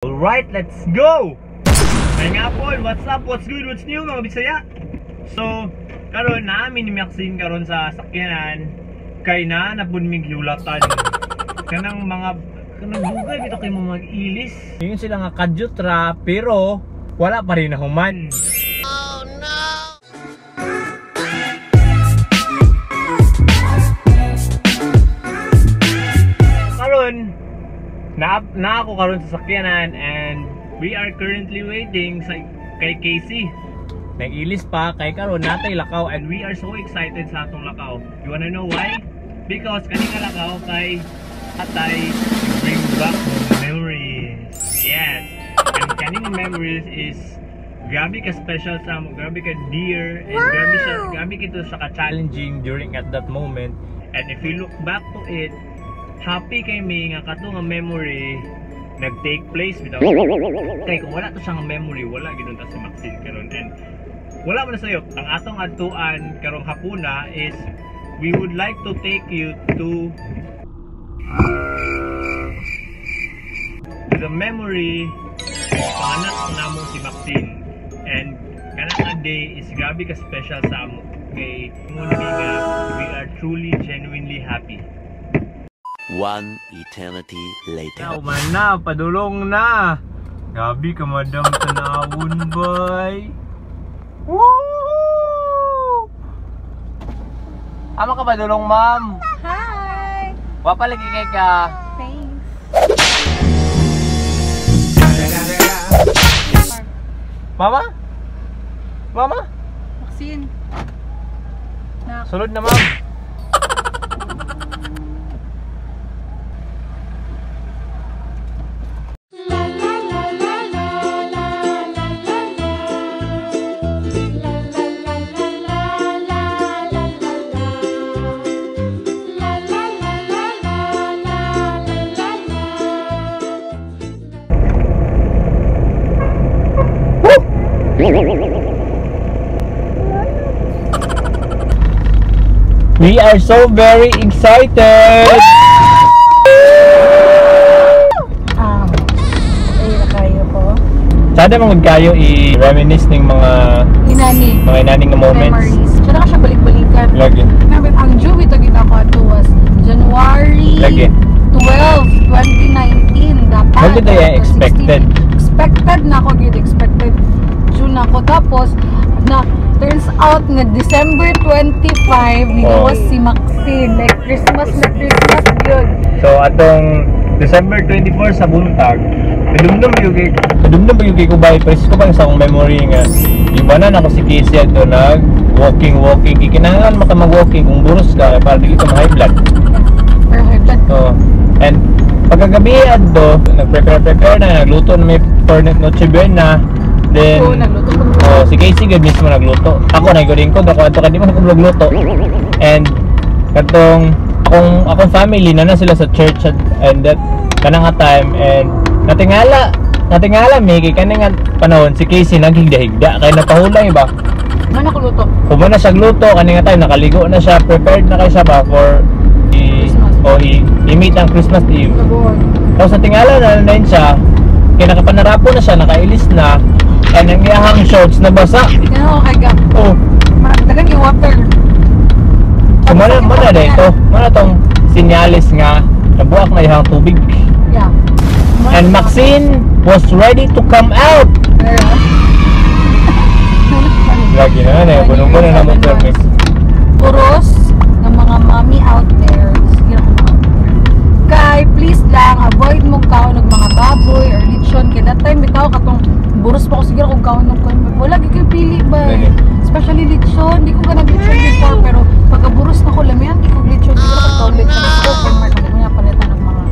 Alright, let's go! Ay nga po, what's up, what's good, what's new mga Bisaya? So, karon namin ni Maxine karon sa sakyanan kay na napunmig hulatan kanang mga dugay bitaw kay mga mag-ilis. Yun sila nga kadyutra pero wala pa rin nahuman. Oh no! Karon na ako karon sa sakyanan and we are currently waiting sa kay Casey. Nag-ilis pa kay karon natay lakaw and we are so excited sa atong lakaw. You wanna know why? Because kaning lakaw kay atay bring back memories. Yes. And kaning memories is grabe ka special sa mo, grabe ka dear, and grabe kito sa ka-challenging during at that moment. And if you look back to it, happy kay me nga kato nga memory nag-take place without kay kung wala to siyang memory, wala gid ta si Maxine karon. And wala man na sayo, ang atong adtuan karong hapuna is we would like to take you to the memory panganak namo si Maxine. And kanang day is grabe ka special sa amo kay ngunit nga we are truly genuinely happy. One eternity later. Nauman na, padulong na. Gabi ka madam tanawon, boy. Woo! Ama ka padulong, ma'am. Hi. Wapalagi kay ka. Thanks. Mama? Mama? Maxine. Sulod na, ma'am. We are so very excited! Ay, nakayo ko. Sada mga kayo i-reminisce ng mga inaning moments. Memories. Sada ka siya balik-balikan. Lagi. Ang due ito kita ko ato was January Lagi. 12, 2019. Dapat. Lagi tayo expected. Expected na ako, good expected. June ako. Tapos, turns out nga December 25 nigawas si Maxine. Like Christmas na Christmas yun. So atong December 24 sa buntag, kadumdum ba yung kay Kubay, press ko ba sa akong memory nga ibanan ako si Casey ato nag walking, ikinahanglan maka mag-walking kung buros ka para dili ka ma-high blood. Or high blood. So, and pagkagabi adto, nagprepare na, nagluto na may for Noche Buena. Then, nagluto ko. Si Casey gud mismo nagluto. Ako naguding ko dako ato kadi mo ko nagluto. And katong akong family na sila sa church and that kanang time and natingala mi kay kanang panahon si Casey naghigda-higda kay napahulay ba. Man ako luto. Kuma na siya gluto kaning time nakaligo na siya, prepared na kay siya ba for i-meet ang Christmas Eve. Tapos natingala na din siya kay nakapanarapo na siya, nakailis na. And ang iyahang shorts na basa. Yan ako kay Gap. Oh. Dagan yung water. So mana na ito. Mana tong sinyalis nga nabuak na iyahang tubig. Yeah. And Maxine was ready to come out. Lagi na bunong-bunong na mo permit. Puros ng mga mommy out there. Kay please lang avoid mo kaon ng mga baboy or lechon kay that time bitaw katong buros pa ko siguro kung kaon ng wala gyud kay pili ba. Especially lechon, di ko ka nag-lechon before pero pagka buros na ko lamian di ko lechon siguro kung kaon lechon ko kay mark ko nga palitan ng mga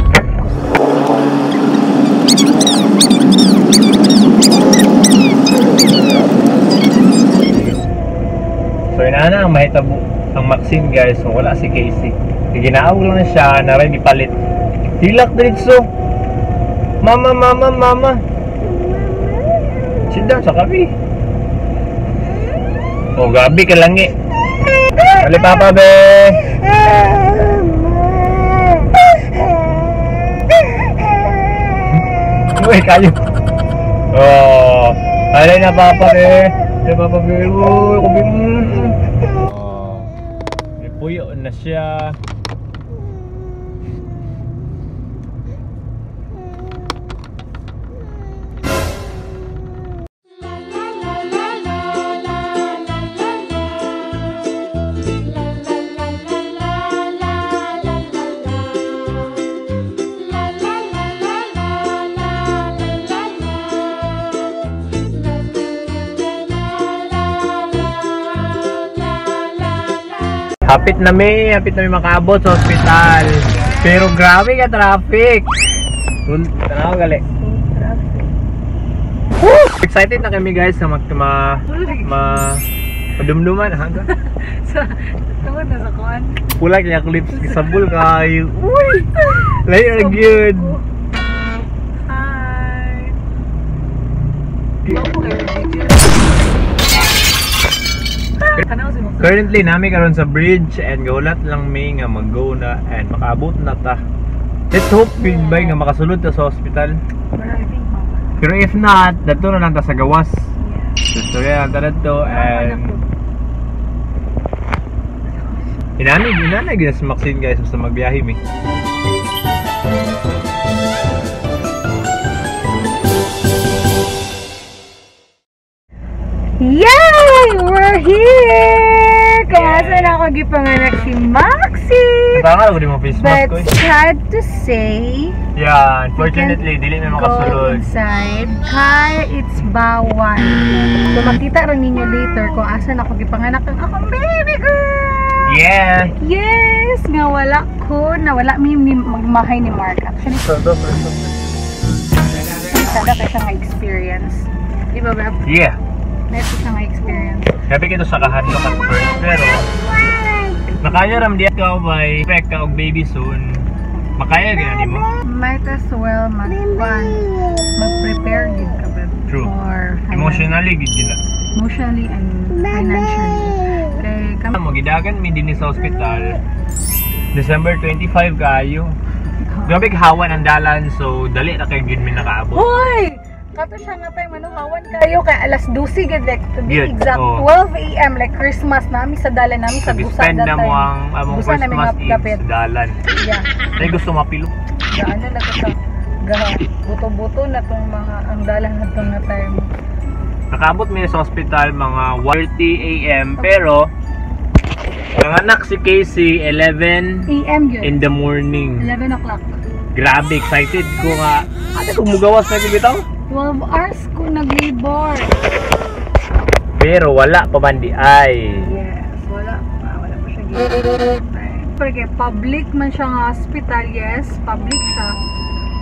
So inana ang mahitabo ang Maxine guys, so wala si Casey. Ginaaw lang na siya, na rin ipalit. Hilak diretso. Mama. Sit down sa kabi. Oh, gabi ka lang eh. Dali papa be. Uy, kayo. Oh, alay na papa eh. Ay papa eh. Uy, kubing. Oh, puyo na siya. Hapit na may makaabot sa ospital. Pero grabe ka traffic. Tanaw gali. Excited na kami guys na madumduman hanggang Tawad na sa kuan. pula kaya clips kisabol kayo. Uy! Later good. Hi. Currently nami karon sa bridge and gaulat lang may nga mag-go na and makaabot na ta. Let's hope goodbye nga makasulod ta sa hospital. Pero if not, dato na lang ta sa gawas. So yeah, tara to and inanay ginas Maxine guys basta magbiyahe mi. Yay! We're here! Kumasa na ako gipanganak si Maxie! Tanga ko di mo face mask ko. But sad to say, yeah, unfortunately dili na go makasulod. inside kaya it's bawal. So makita rin ninyo later kung asan ako gipanganak ang akong baby girl! Yeah! Yes! Nga wala ko, nawala mi magmahay ni Mark. Actually, sada kayo siya nga experience. Di ba ba? Yeah! Neto siya nga experience. Happy kito sa kahadlok at first, pero nakaya ram diya ka by expect ka og baby soon. Makaya gani mo? Might as well mag-prepare din ka ba? True. For Emotionally gid na. emotionally and financially. Kay kami Mo gidagan mi dinhi sa ospital. December 25 kayo. Grabe kahawan ang dalan so dali ra kay gid mi nakaabot. Hoy! Kato siya nga tayo manuhawan kayo kay alas 12 gid like to be Yun, exact oh. 12 AM like Christmas nami sa dalan nami sa Busa Spend na mo ang among Busa namin Christmas Eve mapilapit. sa dalan. Yeah. Ay gusto mapilo. Gaano na to sa buto-buto na tong mga ang dalan na tong na time. Nakaabot mi sa ospital mga 1:30 AM pero nanganak si Casey 11 AM yun. in the morning. 11 o'clock. Grabe excited ko nga. Ate kung mugawas na bitaw. 12 hours ko nag-labor. Pero wala pa man di ay. Yes, wala pa siya ginawa. Porque public man siya nga hospital, yes, public siya.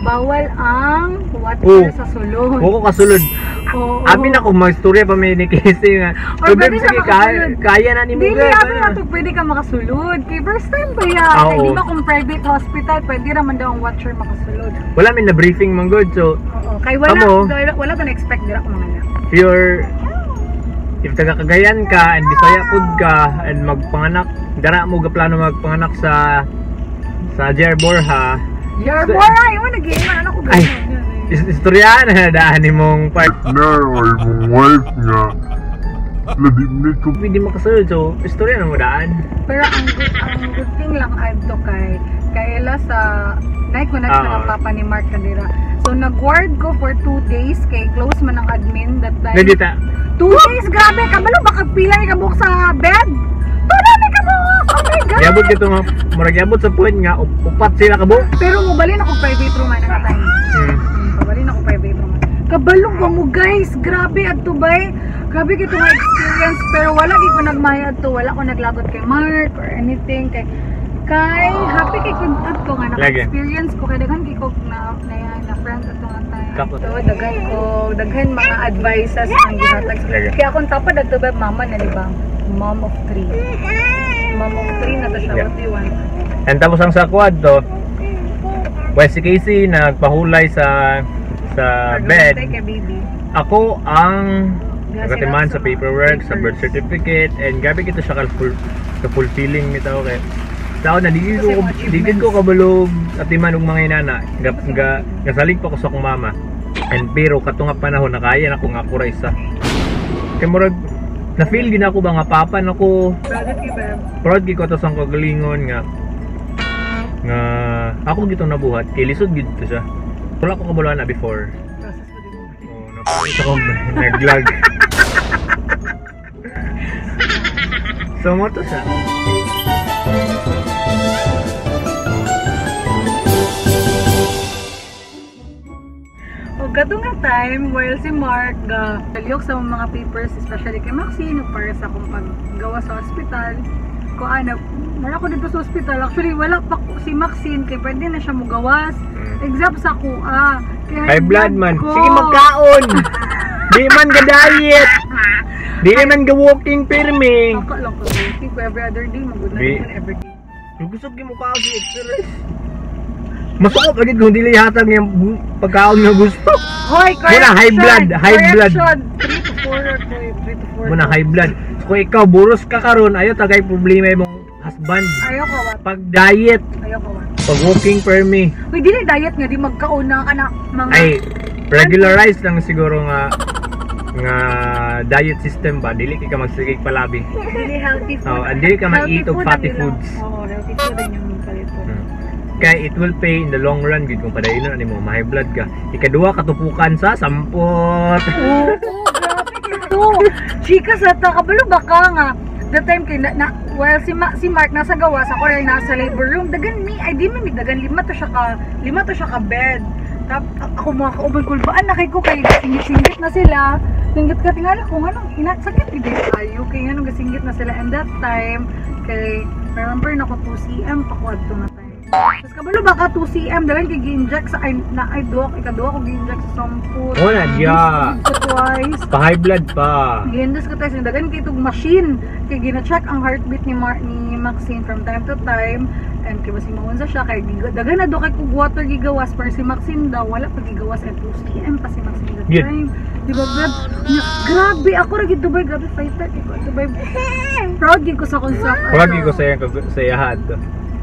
Bawal ang water sa sulod. Huwag ko kasulod. Oo. Amin ako mag-storya pa may ni Casey nga. Or So, pwede babe, siya sige, makasulod. kaya na ni mo. Dili, amin na to, pwede ka makasulod. Kay first time ba yan? Oo. Kaya di ba kung private hospital, pwede naman daw ang watcher makasulod. Wala min na briefing man good. So, Oo. Kaya wala ko na-expect dira ko mga anak. if taga Cagayan ka and Bisaya pud ka and magpanganak, dara mo gaplano magpanganak sa Jer Borja. Your boy, ayaw nag-iiman. Ano ko ba? Ay. Istorya na daan ni mong part. Na ay mong wife nga. Ladimnit ko. Hindi makasulod so istorya na mo daan. Pero ang good thing lang adto kay Ella sa night ko na siya ng papa ni Mark Candira. So nag-ward ko for 2 days kay close man ang admin that time. Nagita. 2 days, grabe ka ba? Baka pila ni kabuk sa bed? Tunami ka mo! Oh my God! Yabot dito nga, murag yabot sa point nga, upat sila kabo. Pero mubalin ako private room man nga time. Mubalin ako private room. Kabalong ko mo guys, grabe adto bay. Grabe kito nga experience pero wala gid ko nagmayad to, wala ko naglagot kay Mark or anything kay happy kay kuntat ko nga naka-experience ko kay daghan kay ko na friend ato nga time. Kapot. So daghan mga advices ang gihatag. Kaya akong tapad adto ba mama na di ba? Mom of 3. Mom of 3 na to siya. What do you want? And tapos ang sa quad to, well, si Casey nagpahulay sa bed. Kay baby. Ako ang nagatiman sa paperwork, sa birth certificate, and gabi kita siya ka-fulfilling nito kay tao na digid ko kabalog atiman og mga inana. Gasalig pa ko sa akong mama. And pero katong nga panahon nakaya na ko nga kuray isa. Kay murag na feel gina ko ba nga papa nako. Proud gid ko to sa kagalingon nga ako gitong nabuhat kay lisod gid to siya. Wala ko kabuluhan na before. Oh, napakita ko naglag. So mo to siya. Kadto nga time while si Mark galiyok sa mga papers, especially kay Maxine para sa akong paggawa sa ospital. Ko nara ko dito sa ospital. Actually wala pa si Maxine kay pwede na siya mugawas. Exam sa kuha. High blood man. Sige magkaon. Di man ga diet. Di man ga walking pirmi. Ako lang ko. Think every other day magud na every day. Gusto gi mo ka si exercise. Masukot lagi kung dili hatag yung pagkaon nga gusto. Hoy, muna high blood, high blood. 3 to 4. Muna high blood. So kung ikaw buros ka karon, ayo tagay problema imong husband. Ayoko wat. Pag diet, ayoko wat. pag walking permi. Uy, dili diet nga di magkaon ng anak mga ay regularize lang siguro nga diet system ba, dili ka magsigig palabi. Dili healthy food. Oh, and dili ka mag-eat of fatty foods. Oo, healthy food din yung palit. Kaya it will pay in the long run gid kung padayon na nimo ma-high blood ka. Ikaduha katupukan sa 10. Oo, grabe ito. Chika sa kabalo baka nga the time kay while si Mark nasa gawas ako rin nasa labor room dagan mi ay di mi dagan lima to siya ka bed. Tap ako mga kauban ko baan na kay ko kay singit na sila. Singit ka tingala ko nganong sakit gid ayo kay nganong gasinggit na sila and that time kay remember na ko 2 cm pa ko adto na time. Tapos kabalo baka 2 cm dagan kay gi-inject sa ikaduha ko gi-inject sa samput. Oh na dia. Twice. Pa high blood pa. Gi-inject ko tayo dagan kay itong machine kay gina-check ang heartbeat ni Maxine from time to time and kay basi maunsa siya kay dagan na do kay kog water gigawas para si Maxine daw wala pa gigawas at 2 cm pa si Maxine that time. Di ba grabe ako ra gid Dubai grabe fighter ko Dubai. Proud gid ko sa concept. Proud gid ko sa iyahad.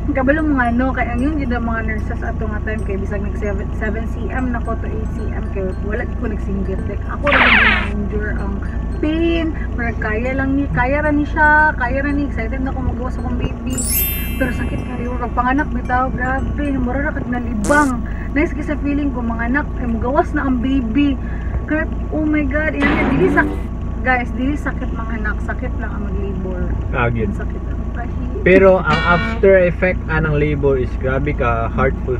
Kabalo mga kay ang yun gid mga nurses ato nga time kay bisag nag 7 cm na ko to 8 cm kay wala ko nagsinggit like ako ra endure ang pain pero kaya ra ni excited na ko magawa sa akong baby pero sakit ka rin pag panganak bitaw grabe mura ra kag nalibang nice kasi feeling ko manganak ay magawas na ang baby kaya oh my god dili sakit manganak sakit lang ang mag-labor sakit lang pero ang after effect anang labor is grabe ka heartful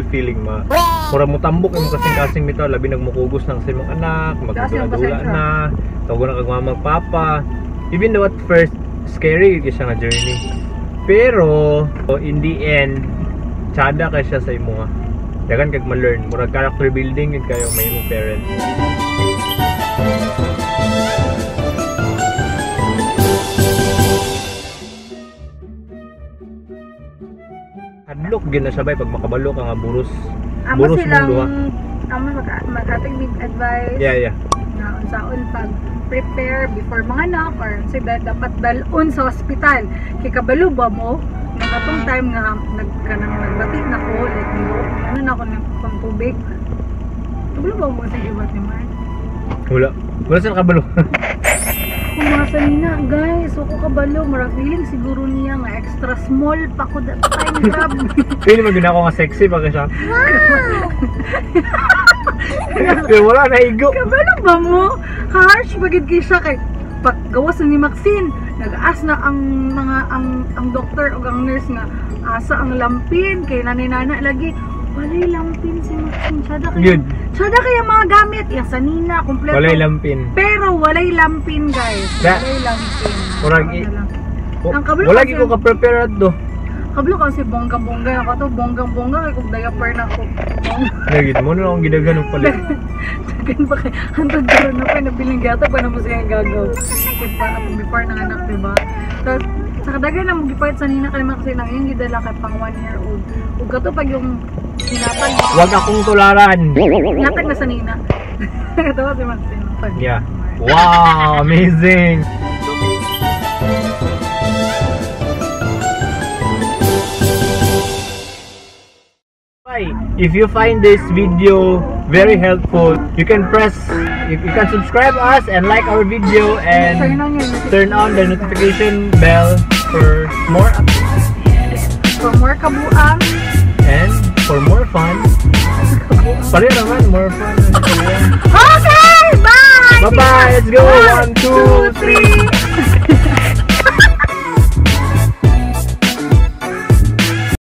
feeling ma. Mura mo tambok imong kasing bitaw labi nagmukugos nang sa imong anak, magdula na, tago na kag mama papa. Even though at first scary gyud siya nga journey. Pero in the end tsada kay siya sa imo. Dagan kag ma-learn, mura character building gid kayo may imong parents. Hadlok gid na sabay pag makabalo ka nga buros mong duha. Amo maghatag big advice. Yeah. Nga unsaon pag prepare before manganak or say dapat dalon sa ospital. Kay kabalo ba mo nakatong time nga nagbati na ko like ano na ko ng pangtubig. Kabalo ba mo sa ibat ni Mark? Wala sa kabalo. Kumasa nina guys, so ko kabalo marag feeling siguro niya nga extra small pa ko that time grab. Feeling mo gina ko nga sexy pa siya. Pero wala na igo. Kabalo ba mo? Harsh bagid kay siya kay paggawas ni Maxine. Nag-aas na ang doktor o ang nurse nga asa ang lampin kay naninana lagi. Walay lampin si Maxine. Sada kaya mga gamit. Yung sanina, kompleto. Walay lampin. Pero walay lampin guys. Walay lampin. Wala ko ka-prepare do. Kablo kasi bongga-bongga ako to. Bonggang-bongga kay kung diaper na ako. Nagit mo na akong gidagan ng palit. Dagan pa kay hantod karon na pa nabiling gata pa na mo siya gagaw. Before ng anak, diba? Tapos sa kadagan na magipayat sa nina kay Maxine nang yung gidala kay pang 1 year old. Ug kato pag yung sinapag. Wag akong tularan. Natag na sa nina. Ito si Maxine. Yeah. Wow, amazing. If you find this video very helpful. You can subscribe us and like our video and turn on the notification bell for more updates. For more kabuang. And for more fun. Pareho naman, more fun. Okay, bye! Bye-bye! Let's go!